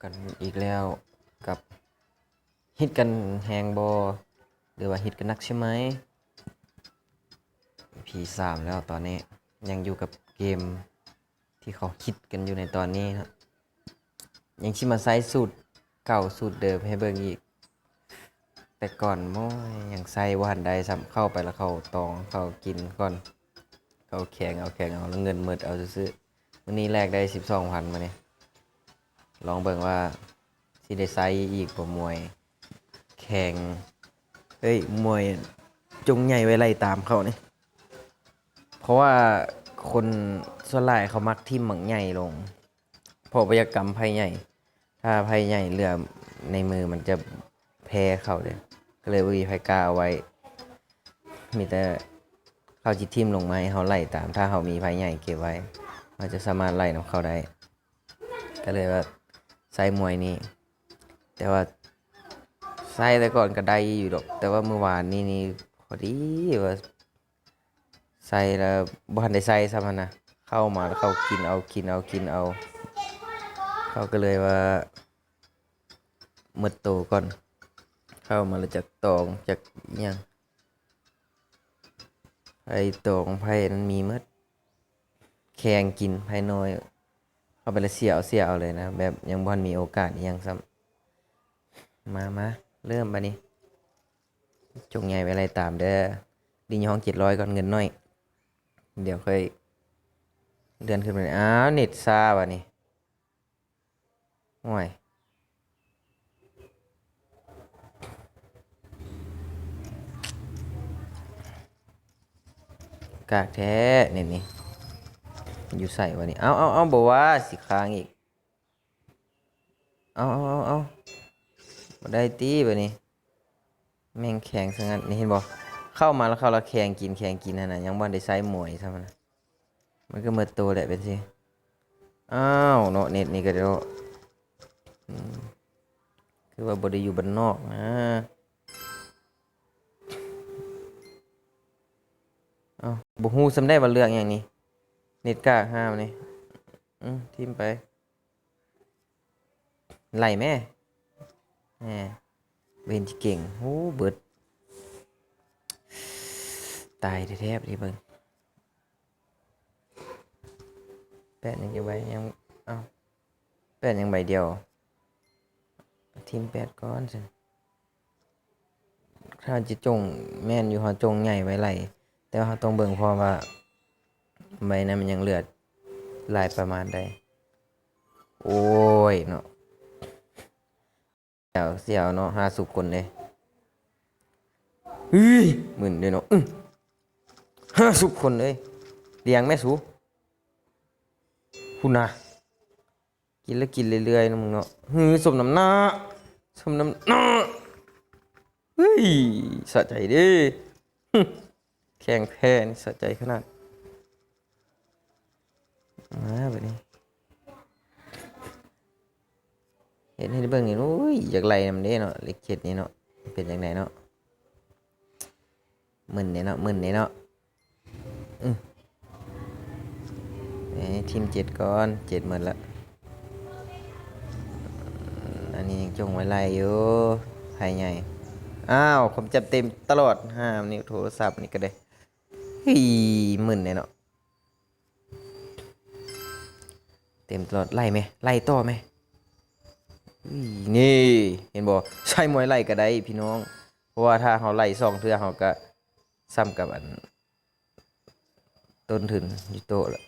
กันอีกแล้วกับฮิตกันแฮงบอหรือว่าฮิตกันนักใช่ไหม P3 แล้วตอนนี้ยังอยู่กับเกมที่เขาคิดกันอยู่ในตอนนี้ครับยังชิมาไซสูตรเก่าสูตรเดิมให้เบิ่งอีกแต่ก่อนโม้ยยังใส่บ่ทันใดซ้ำเข้าไปแล้วเขาตองเขากินก่อนเขาแข่งเอาแล้วเงินหมดเอาซื้อๆวันนี้แลกได้ 12,000มาเนี่ยลองเบิ่งว่าสิได้ไซอีกบ่มวยแข่งเฮ้ยมวยจงใหญ่ไว้ไล่ตามเขานี่เพราะว่าคนส่วนหลายเขามักทิ่มหมังใหญ่ลงเพราะพยากรรมไพ่ใหญ่ถ้าไพ่ใหญ่เหลือในมือมันจะแพ้เขาเลยก็เลยวิไพ่กล้าเอาไว้มีแต่เขาจิทิ่มลงมาให้เขาไล่ตามถ้าเขามีไพ่ใหญ่เก็บไว้เขาจะสามารถไล่นำเขาได้ก็เลยว่าไซมวยนี่แต่ว่าไซแต่ก่อนก็ได้อยู่ดอกแต่ว่าเมื่อวานนี่พอดีว่าใส่แล้วบ่ทันได้ใส่ซะมันนะเข้ามาแล้วเขากินเอาเขาก็เลยว่าหมดโตก่อนเข้ามาแล้วจากตองจากอิหยังไอ้ตองไผมันมีหมดแข่งกินไผน้อยเข้าไปแล้วเสียเอาเลยนะแบบยังบ่ทันมีโอกาสอิหยังซ้ำมาเริ่มบัดนี้จงใหญ่ไว้อะไรตามเด้อดินห้อง700ก่อนเงินน้อยเดี๋ยวค่อยเดือนขึ้นไปอ้าวเน็ตซาว่ะนี่ห่วยกากแท้เน็ตนี่อยู่ใส่วะนี่เอาบอกว่าสิค้างอีกเอาบ่ได้ตีแบบนี้แม่งแข็งซะงั้นนี่เห็นบ่เข้ามาแล้วแข่งกินนั่นน่ะยังบ่ได้ใส่หมวยซะมันก็หมดตัวแหละเป็นสิอ้าวเนาะเน็ตนี่ก็เดี๋ยวคือว่าบ่ได้อยู่บ้านนอกนะเอ้าบ่ฮู้ซำได้ว่าเรื่องหยังนี่เน็ตกากห้ามนี่ทิ่มไปไหลแม่แหมเวนที่เก่งโอ้เบิดตายแท้ๆดิเบิ่งแปดยังจะใบยังเอ้าแปดยังใบเดียวทีมแปดก้อนสิถ้าจะจงแม่นอยู่เฮาจงใหญ่ไว้ไหลแต่ว่าเฮาต้องเบิ่งพอว่าใบนั้นมันยังเหลือลายประมาณใดโอ้ยเนาะเสียวเนาะ50คนเลยเฮ้ยหมื่นเด้เนาะ50คนเลยเลี้ยงแม่สูคุณนะกินแล้วกินเรื่อยๆนะมึงเนาะสมน้ำหน้าเฮ้ยสะใจดิแข่งแพ้นี่สะใจขนาดมาแบบนี้เห็นให้เบิ่งนี่โอ้ยอยากไล่นำเด้เนาะเล็กเจ็ดนี่เนาะเป็นจังไดเนาะมึนเนี่ยเนาะทีม7ก่อน7หมดละอันนี้ยังจงไว้ไล่อยู่ภายในอ้าวผมจับเต็มตลอดนิ้วโทรศัพท์นี่ก็ได้เฮ้ยมึนเนี่ยเนาะเต็มตลอดไล่ไหมไล่ต่อไหมนี่เห็นบ่ใช่มวยไล่ก็ได้พี่น้องเพราะว่าถ้าเขาไล่2เทื่อเขาก็ซ้ำกับอันต้นทุนอยู่โตแล้ว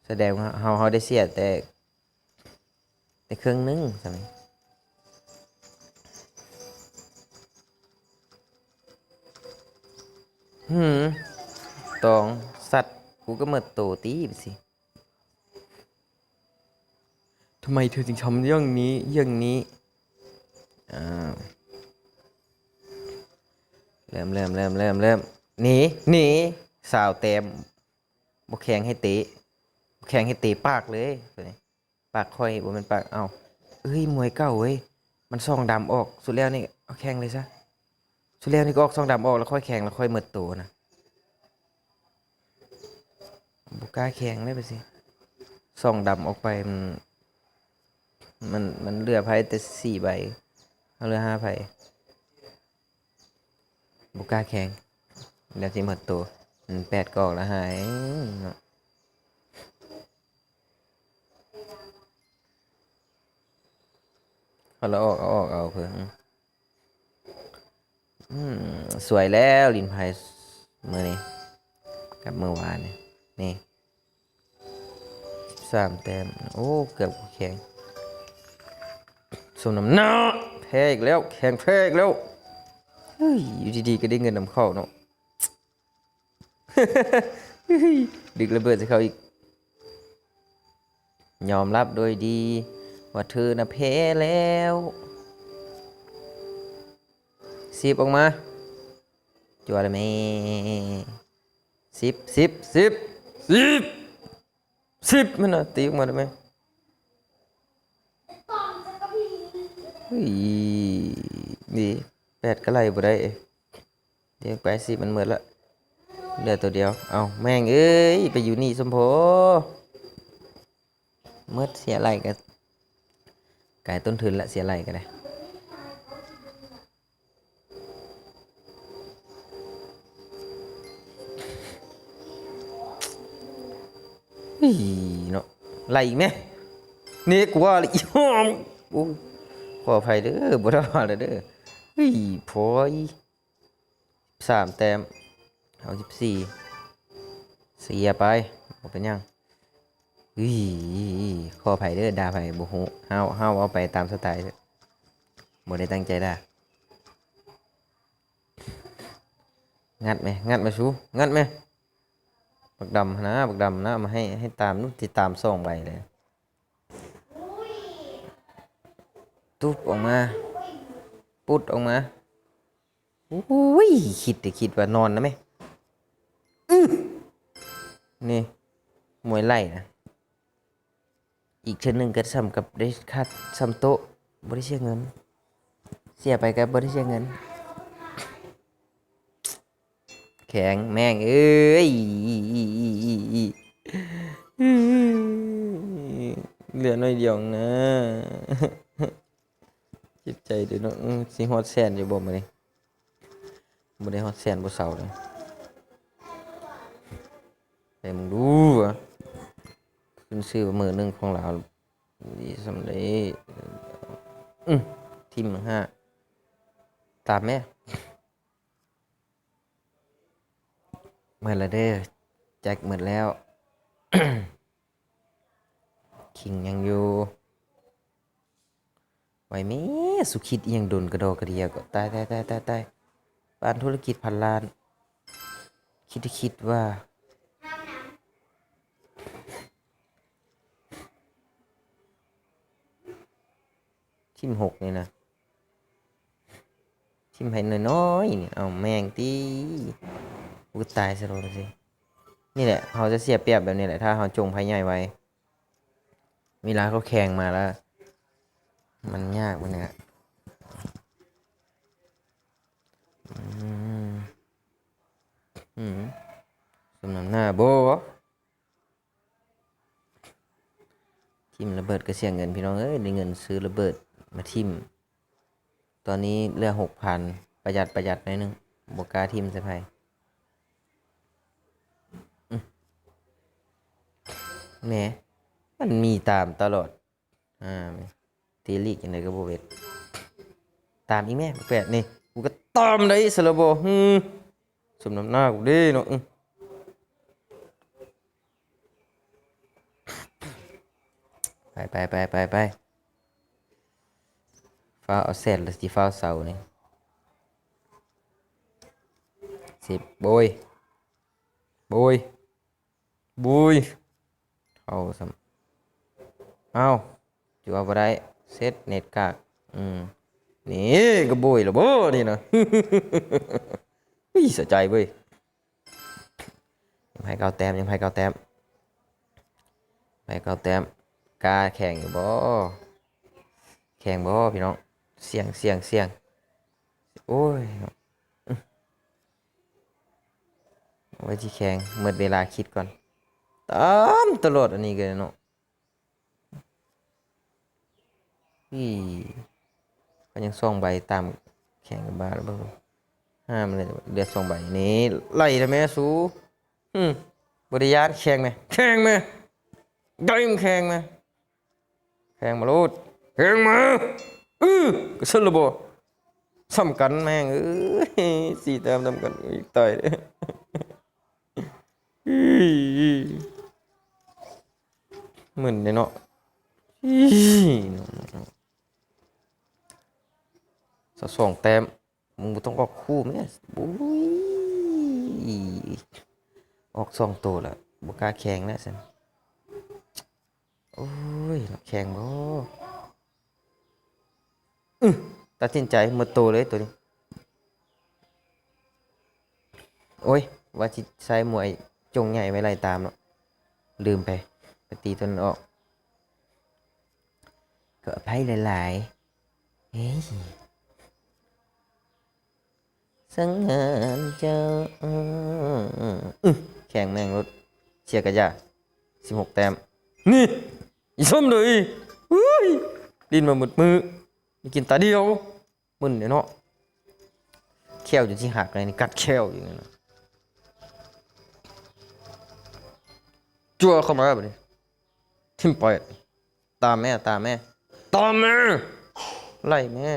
แสดงว่าเขาได้เสียแต่ครึ่งนึงใช่ไหมตองสัตว์กูก็เหมือนโตตีไปสิทำไมเธอจึงทำอย่างนี้อ้าวเริ่มหนีสาวเต็มบกแข่งให้เตะปากเลยปากค่อยบ่เป็นปากเอ้าเอ้ยมวยเก่าเว้ยมันซองดำออกสุดแล้วนี่เอาแข่งเลยซะสุดแล้วนี่ก็ออกซองดำออกแล้วค่อยแข่งแล้วค่อยเมิดโตนะบุกล้าแข่งเลยไปสิซองดำออกไปมัน มันเหลือไพ่แต่4 ใบเอาเหลือ5 ไพ่บุกล้าแข่งเดี๋ยวสิหมดตัว8 กอกแล้วหายเนาะเอาแล้วเอาเพิ่งสวยแล้วลินไพ่มือนี้กับมือวานนี่3 แต้มโอ้เกือบแข่งสมน้ำหน้าแพ้อีกแล้วแข่งแพ้อีกแล้วเฮ้ยอยู่ดีๆก็ได้เงินนำเข้าเนาะ ดึกระเบิดใส่เขาอีกยอมรับโดยดีว่าเธอน่ะแพ้แล้ว10ออกมาจัวเลยไหม10มันน่ะตีออกมาได้ไหมเฮ้ยนี่8ก็ไล่บ่ได้เดี๋ยว80มันหมดละเหลือตัวเดียวเอาแม่งเอ้ยไปอยู่นี่สมโพเมื่อเสียไรกันกลายต้นทุนละเสียไรกันเลยเนาะไรอีกไหมนี่กูว่าอะไรอีหอมโอ้ขออภัยเด้อบ่ได้ว่าเลยเด้อเฮ้ยพอย3 แต้มเอา14เสียไปบ่เป็นยังเฮ้ยขออภัยเด้อด่าไผบ่ฮู้เฮาเอาไปตามสไตล์บ่ได้ตั้งใจด่างัดไหมชูงัดไหมบักดำนะมาให้ตามนู่นติดตาม2 ใบเลยตุ๊บออกมาปุ๊ดออกมาอุ้ยคิดว่านอนนะไหมนี่มวยไล่นะอีกเช่นหนึ่งก็ซ้ำกับได้ค่าซ้ำโต๊ะบริเสียเงินเสียไปกับบริเสียเงินแข็งแม่งเอ้ยเหลือน้อยเดียวนะจิตใจเดี๋ยวน้องสิฮอดแสนอยู่บ่มาเลยบ่ได้ฮอดแสนบ่เศร้าเลยแต่มึงดูอ่ะขึ้นชื่อมือหนึ่งของเราดีสำเร็จทีม5ตามแม่เมื่อละเด้อแจ็คหมดแล้ว คิงยังอยู่ไว้แม่สุขิดอีหยังโดนกระดอกกระเดียก็ตายบ้านธุรกิจ1,000 ล้านคิดว่าทีม6นี่นะทีมไผน้อยๆนี่เอาแม่งตีกูตายซะแล้วสินี่แหละเขาจะเสียเปรียบแบบนี้แหละถ้าเขาจงไผใหญ่ไว้เวลาเขาแข่งมาแล้วมันยากมันเนี่ยสมน้ำหน้าโบทิมระเบิดก็เสียเงินพี่น้องเอ้ยได้เงินซื้อระเบิดมาทิมตอนนี้เหลือ6,000ประหยัดหน่อยนึงบวกกาทิมใส่ไพ่แหมมันมีตามตลอดตีลีกยังไงก็โบเวตตามอีแม่แปดนี่กูก็ตามได้สระโบสมน้ำหน้ากูดิเนาะไปฟ้าเอาเสร็จแล้วสิฟ้าเสานี่10โบยเอาซ้ำเอาจัวบ่ได้เซตเน็ตกากนี่ก็โบยแล้วบ่นี่นะสะใจเว้ยยังให้9 แต้มไป9 แต้มกาแข่งอยู่บ่พี่น้องเสียงโอ้ยไว้ที่แข่งเมื่อเวลาคิดก่อนตามตลอดอันนี้กันเนาะ พี่ก็ยังส่องใบตามแข่งกับบ้าแล้วบ้างห้ามเลยเดือดส่องใบนี้ไล่ทำไมสูบริยารแข่งไหมแข่งไหมได้มึงแข่งไหมแข่งมาลูดแข่งมาก็สรุปบ่สำคัญแม่งสี่แต้มทำกันอีกต่อยเลยเหมือนเนาะสองแต้มมึงต้องออกคู่ไหมบุ้ยออก2ตัวละบุกล้าแข่งแล้วสิโอ้ยแข่งบ่ตัดสินใจหมดตัวเลยตัวนี้โอ้ยว่าจิใช้มวยจงใหญ่ไว้ไล่ตามเนาะลืมไปตีตัวนั้นออกก็อภัยหลายๆเฮ้ยสังหารเจ้าแข่งแม่งรถเชียร์กันยา16 แต้มนี่อีส้มเลยดินมาหมดมือมีกินตาเดียวมึนเนาะแควจนที่หักเลยนี่กัดแควอยู่นี่นะจั่วเข้ามาแบบนี้ทิมปล่อยตามแม่ตามแม่ไล่แม่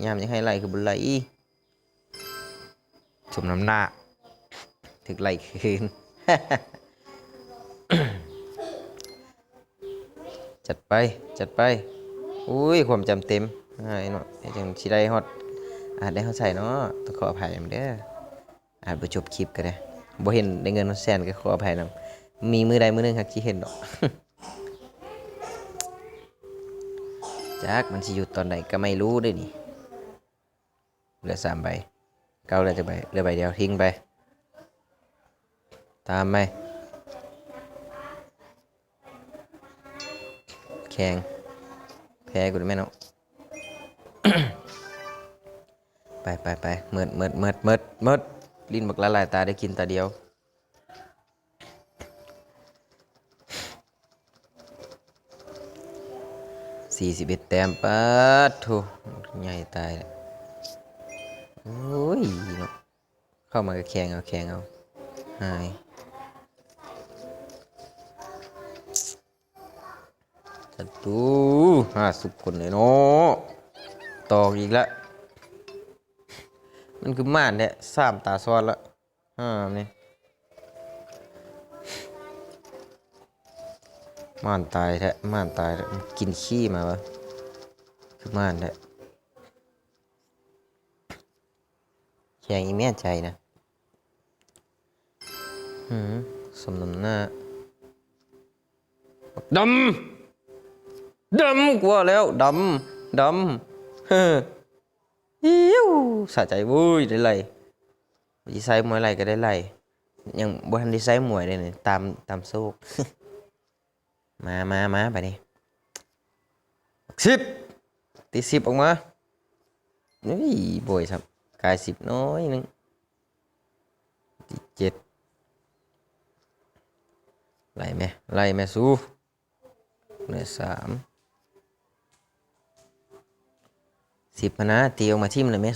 ยามยังให้ไล่คือบุไล่สมน้ำหน้าถึกไล่คืน จัดไปอุ้ยความจำเต็มไอ้เนาะจังสิได้ฮอดได้เฮาใส่เนาะต้องขออภัยนำเด้อบ่จบคลิปก็ได้บ่เห็นได้เงินแสนก็ขออภัยนำมีมือใดมือหนึงครับที่เห็นดอก จักมันสิอยู่ตอนใดก็ไม่รู้เด้นี่เหลือ3 ใบเก่าแล้วจะใบเหลือใบเดียวทิ้งไปตามไหมแข่งแพ้กูได้ไหมเนาะ ไปเมิดลิ้นบักละลายตาได้กินตาเดียว41 แต้มปัดโถใหญ่ตายโอ้ยเนาะเข้ามาก็แข่งเอาหายจัดดู50 คนเลยเนาะตอกอีกแล้วมันคือม่านเนี่ย3 ตาซ้อนละนี่ม่านตายแท้ม่านตายแล้วกินขี้มาวะคือม่านแท้แข่งอีแม่ใจนะสมน้ำหน้าดำกว่าแล้วดำอิ้วสะใจวุ้ยได้ไล่ดีไซน์มวยไล่ก็ได้ไล่ยังบ่ทันดีไซน์มวยเลยเนี่ยตามโซก มาไปดิ10ตี10ออกมานี่บ่อยครับกาย10น้อยนึงตี7ไล่แม่สู้เหลือ3 10พนะตีออกมาทิ่มเลยแม่